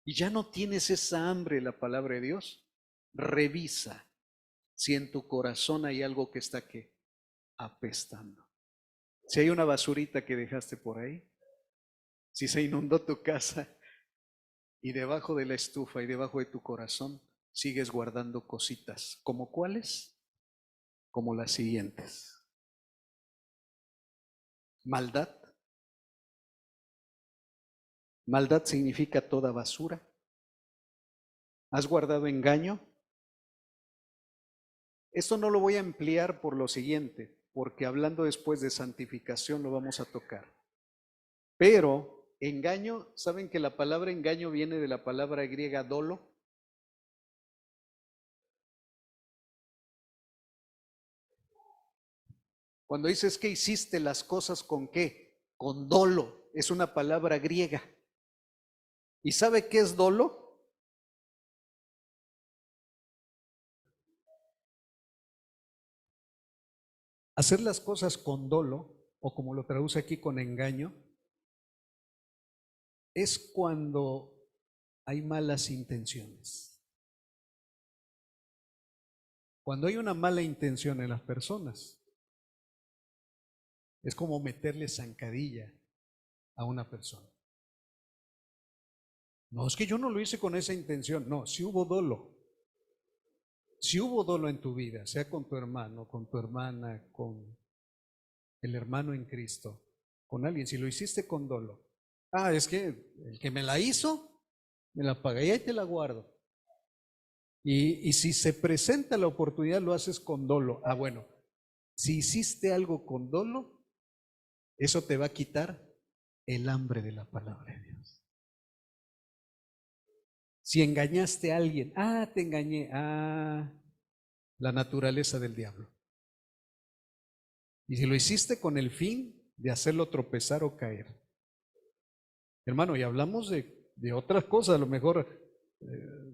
y ya no tienes esa hambre de la palabra de Dios, revisa si en tu corazón hay algo que está que apestando. Si hay una basurita que dejaste por ahí, si se inundó tu casa y debajo de la estufa y debajo de tu corazón sigues guardando cositas, ¿como cuáles? Como las siguientes. Maldad. Maldad significa toda basura. ¿Has guardado engaño? Esto no lo voy a ampliar por lo siguiente, porque hablando después de santificación lo vamos a tocar. Pero engaño, ¿saben que la palabra engaño viene de la palabra griega dolo? Cuando dices que hiciste las cosas con qué, con dolo, es una palabra griega. ¿Y sabe qué es dolo? Hacer las cosas con dolo, o como lo traduce aquí con engaño, es cuando hay malas intenciones. Cuando hay una mala intención en las personas, es como meterle zancadilla a una persona. No, es que yo no lo hice con esa intención. No, si hubo dolo. Si hubo dolo en tu vida, sea con tu hermano, con tu hermana, con el hermano en Cristo, con alguien, si lo hiciste con dolo. Ah, es que el que me la hizo, me la paga y ahí te la guardo. Y si se presenta la oportunidad, lo haces con dolo. Ah, bueno, si hiciste algo con dolo, eso te va a quitar el hambre de la palabra de Dios. Si engañaste a alguien, te engañé, la naturaleza del diablo. Y si lo hiciste con el fin de hacerlo tropezar o caer. Hermano, y hablamos de otras cosas, a lo mejor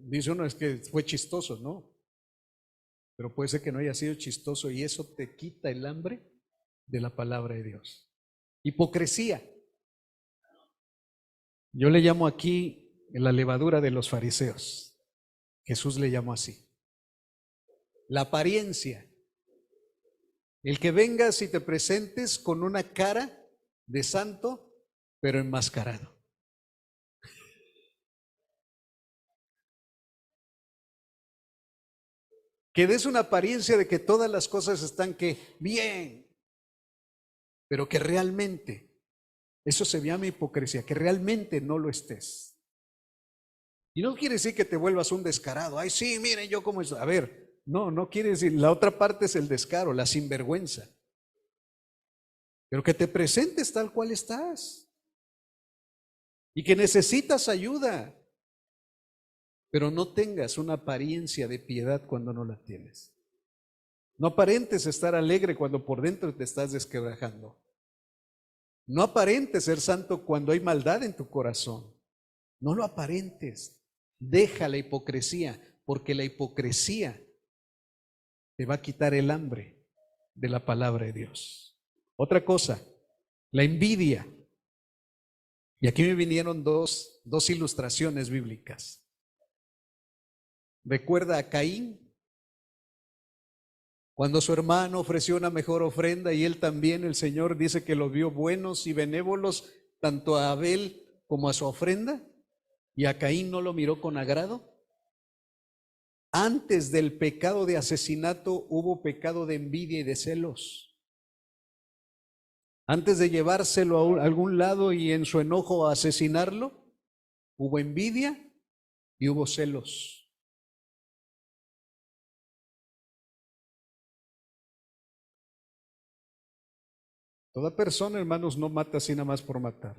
dice uno es que fue chistoso, ¿no? Pero puede ser que no haya sido chistoso y eso te quita el hambre de la palabra de Dios. Hipocresía. Yo le llamo aquí la levadura de los fariseos. Jesús le llamó así. La apariencia. El que vengas y te presentes con una cara de santo, pero enmascarado. Que des una apariencia de que todas las cosas están bien, pero que realmente, eso se llama hipocresía, que realmente no lo estés. Y no quiere decir que te vuelvas un descarado. Ay, sí, miren yo cómo es. A ver, no quiere decir, la otra parte es el descaro, la sinvergüenza. Pero que te presentes tal cual estás. Y que necesitas ayuda. Pero no tengas una apariencia de piedad cuando no la tienes. No aparentes estar alegre cuando por dentro te estás desquebrajando. No aparentes ser santo cuando hay maldad en tu corazón. No lo aparentes. Deja la hipocresía, porque la hipocresía te va a quitar el hambre de la palabra de Dios. Otra cosa, la envidia. Y aquí me vinieron dos ilustraciones bíblicas. Recuerda a Caín, cuando su hermano ofreció una mejor ofrenda y él también, el Señor dice que lo vio buenos y benévolos tanto a Abel como a su ofrenda, y a Caín no lo miró con agrado. Antes del pecado de asesinato hubo pecado de envidia y de celos. Antes de llevárselo a algún lado y en su enojo asesinarlo, hubo envidia y hubo celos. Toda persona, hermanos, no mata así nada más por matar.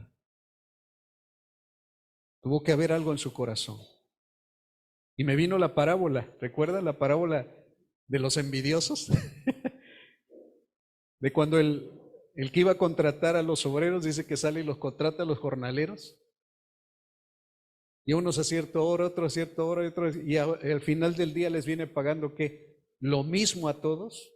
Tuvo que haber algo en su corazón. Y me vino la parábola, ¿recuerdan la parábola de los envidiosos? De cuando el que iba a contratar a los obreros dice que sale y los contrata a los jornaleros. Y unos a cierta hora, otros a cierta hora, y al final del día les viene pagando ¿qué? Lo mismo a todos.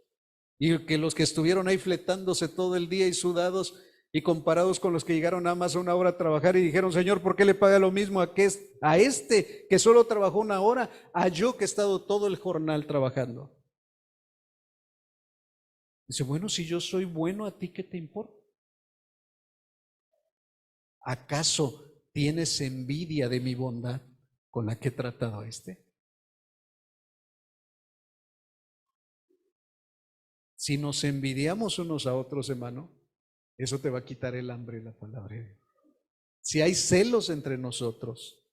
Y que los que estuvieron ahí fletándose todo el día y sudados y comparados con los que llegaron nada más a una hora a trabajar y dijeron, Señor, ¿por qué le paga lo mismo a este que solo trabajó una hora, a yo que he estado todo el jornal trabajando? Dice, bueno, si yo soy bueno, ¿a ti qué te importa? ¿Acaso tienes envidia de mi bondad con la que he tratado a este? Si nos envidiamos unos a otros, hermano, eso te va a quitar el hambre de la palabra de Dios. Si hay celos entre nosotros,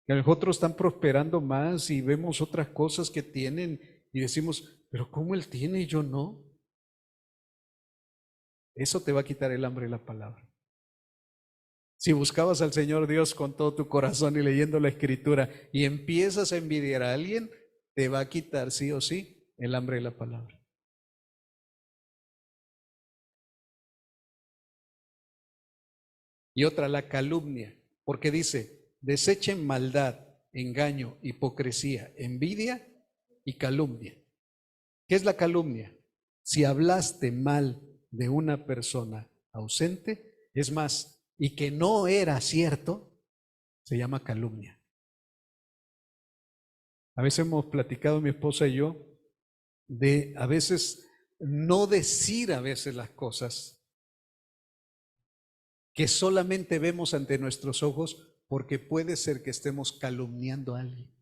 Que otros están prosperando más y vemos otras cosas que tienen y decimos, pero ¿cómo él tiene y yo no? Eso te va a quitar el hambre de la palabra. Si buscabas al Señor Dios con todo tu corazón y leyendo la Escritura y empiezas a envidiar a alguien, te va a quitar sí o sí el hambre de la palabra. Y otra, la calumnia, porque dice, desechen maldad, engaño, hipocresía, envidia y calumnia. ¿Qué es la calumnia? Si hablaste mal de una persona ausente, es más, y que no era cierto, se llama calumnia. A veces hemos platicado mi esposa y yo de a veces no decir a veces las cosas que solamente vemos ante nuestros ojos porque puede ser que estemos calumniando a alguien.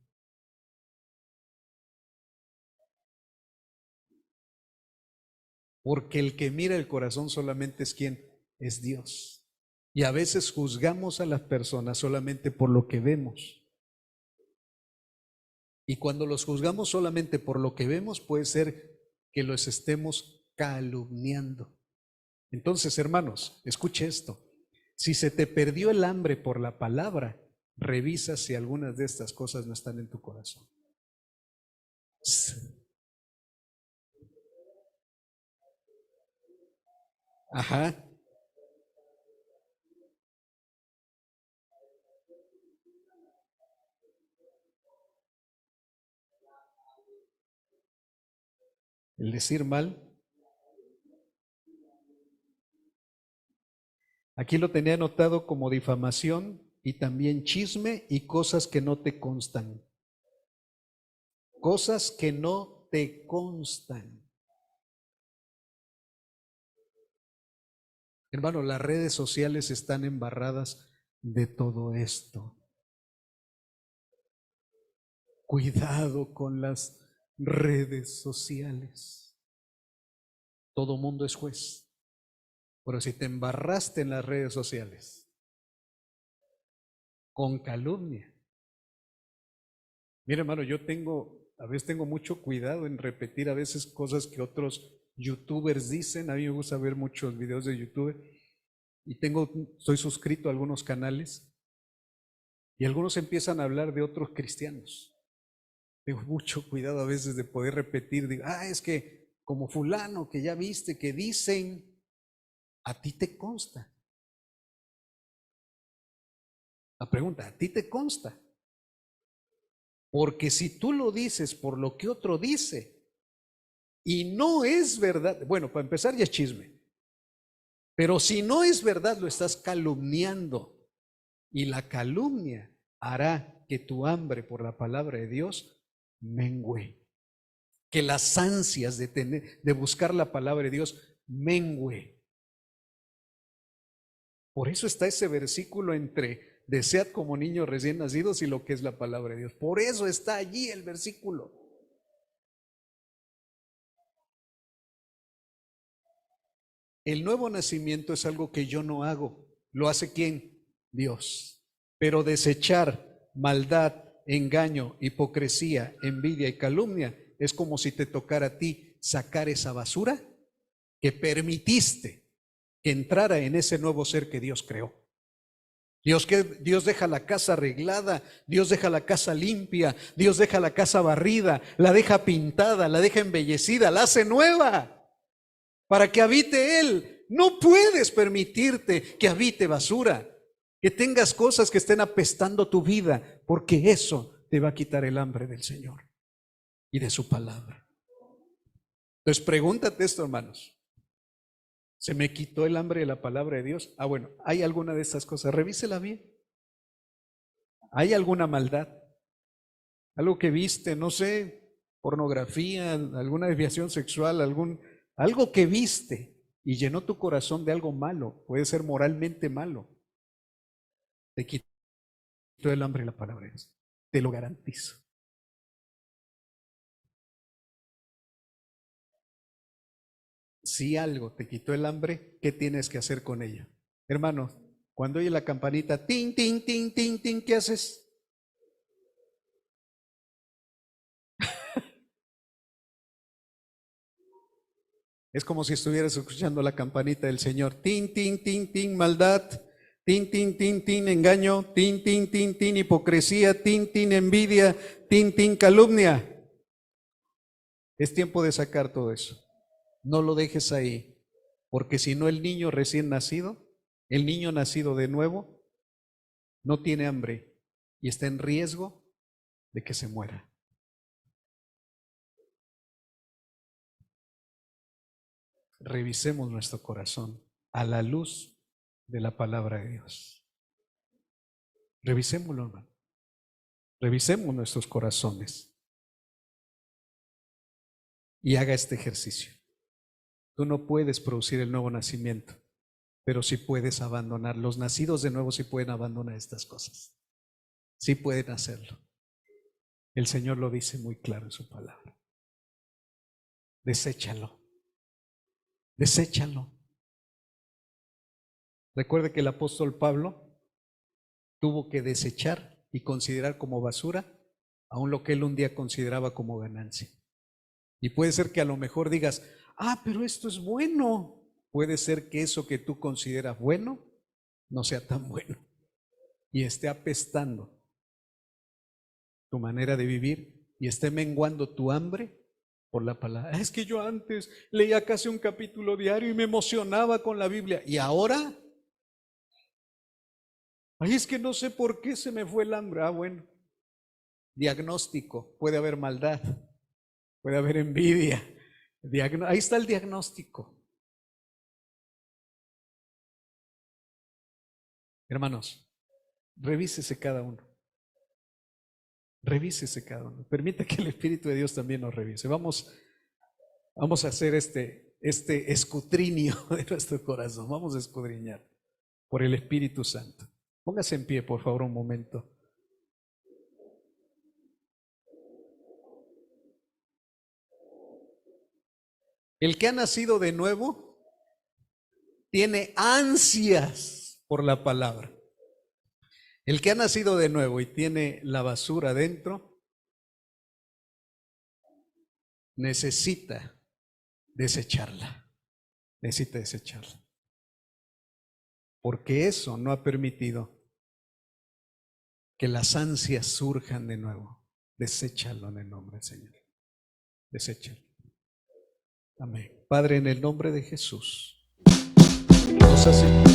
Porque el que mira el corazón solamente es quien es Dios. Y a veces juzgamos a las personas solamente por lo que vemos. Y cuando los juzgamos solamente por lo que vemos, puede ser que los estemos calumniando. Entonces, hermanos, escuche esto. Si se te perdió el hambre por la palabra, revisa si algunas de estas cosas no están en tu corazón. Ajá. El decir mal. Aquí lo tenía anotado como difamación y también chisme y cosas que no te constan. Cosas que no te constan. Hermano, las redes sociales están embarradas de todo esto. Cuidado con las redes sociales. Todo mundo es juez. Pero si te embarraste en las redes sociales con calumnia. Mira, hermano, a veces tengo mucho cuidado en repetir a veces cosas que otros youtubers dicen. A mí me gusta ver muchos videos de YouTube y estoy suscrito a algunos canales y algunos empiezan a hablar de otros cristianos. Tengo mucho cuidado a veces de poder repetir, digo, es que como fulano que ya viste que dicen, a ti te consta. La pregunta, ¿a ti te consta? Porque si tú lo dices por lo que otro dice y no es verdad, bueno, para empezar ya es chisme, pero si no es verdad lo estás calumniando y la calumnia hará que tu hambre por la palabra de Dios mengüe, que las ansias de buscar la palabra de Dios mengüe. Por eso está ese versículo entre desead como niños recién nacidos y lo que es la palabra de Dios. Por eso está allí el versículo. El nuevo nacimiento es algo que yo no hago. ¿Lo hace quién? Dios. Pero desechar maldad, engaño, hipocresía, envidia y calumnia es como si te tocara a ti sacar esa basura que permitiste que entrara en ese nuevo ser que Dios creó. Dios deja la casa arreglada, Dios deja la casa limpia, Dios deja la casa barrida, la deja pintada, la deja embellecida, la hace nueva para que habite Él. No puedes permitirte que habite basura, que tengas cosas que estén apestando tu vida, porque eso te va a quitar el hambre del Señor y de su palabra. Entonces pregúntate esto, hermanos. ¿Se me quitó el hambre de la palabra de Dios? Bueno, ¿hay alguna de estas cosas? Revísela bien. ¿Hay alguna maldad? Algo que viste, no sé, pornografía, alguna desviación sexual, algo que viste y llenó tu corazón de algo malo, puede ser moralmente malo. Te quitó el hambre de la palabra de Dios. Te lo garantizo. Si algo te quitó el hambre, ¿qué tienes que hacer con ella? Hermanos, cuando oye la campanita, ting, ting, ting, ting, ting, ¿qué haces? Es como si estuvieras escuchando la campanita del Señor. Tin, tin, tin, tin, maldad. Tin, tin, tin, tin, engaño. Tin, tin, tin, tin, hipocresía. Tin, tin, envidia. Tin, tin, calumnia. Es tiempo de sacar todo eso. No lo dejes ahí, porque si no el niño recién nacido, el niño nacido de nuevo, no tiene hambre y está en riesgo de que se muera. Revisemos nuestro corazón a la luz de la palabra de Dios. Revisémoslo, hermano. Revisemos nuestros corazones y haga este ejercicio. Tú no puedes producir el nuevo nacimiento, pero sí puedes abandonar. Los nacidos de nuevo sí pueden abandonar estas cosas. Sí pueden hacerlo. El Señor lo dice muy claro en su palabra. Deséchalo. Deséchalo. Recuerde que el apóstol Pablo tuvo que desechar y considerar como basura aún lo que él un día consideraba como ganancia. Y puede ser que a lo mejor digas, pero esto es bueno. Puede ser que eso que tú consideras bueno no sea tan bueno y esté apestando tu manera de vivir y esté menguando tu hambre por la palabra. Es que yo antes leía casi un capítulo diario y me emocionaba con la Biblia. ¿Y ahora? Es que no sé por qué se me fue el hambre. Bueno. Diagnóstico. Puede haber maldad. Puede haber envidia. Ahí está el diagnóstico. Hermanos, revísese cada uno. Revísese cada uno. Permita que el Espíritu de Dios también nos revise. Vamos a hacer este escudriño de nuestro corazón. Vamos a escudriñar por el Espíritu Santo. Póngase en pie, por favor, un momento. El que ha nacido de nuevo tiene ansias por la palabra. El que ha nacido de nuevo y tiene la basura dentro, necesita desecharla. Necesita desecharla. Porque eso no ha permitido que las ansias surjan de nuevo. Deséchalo en el nombre del Señor. Deséchalo. Amén. Padre, en el nombre de Jesús, nos hace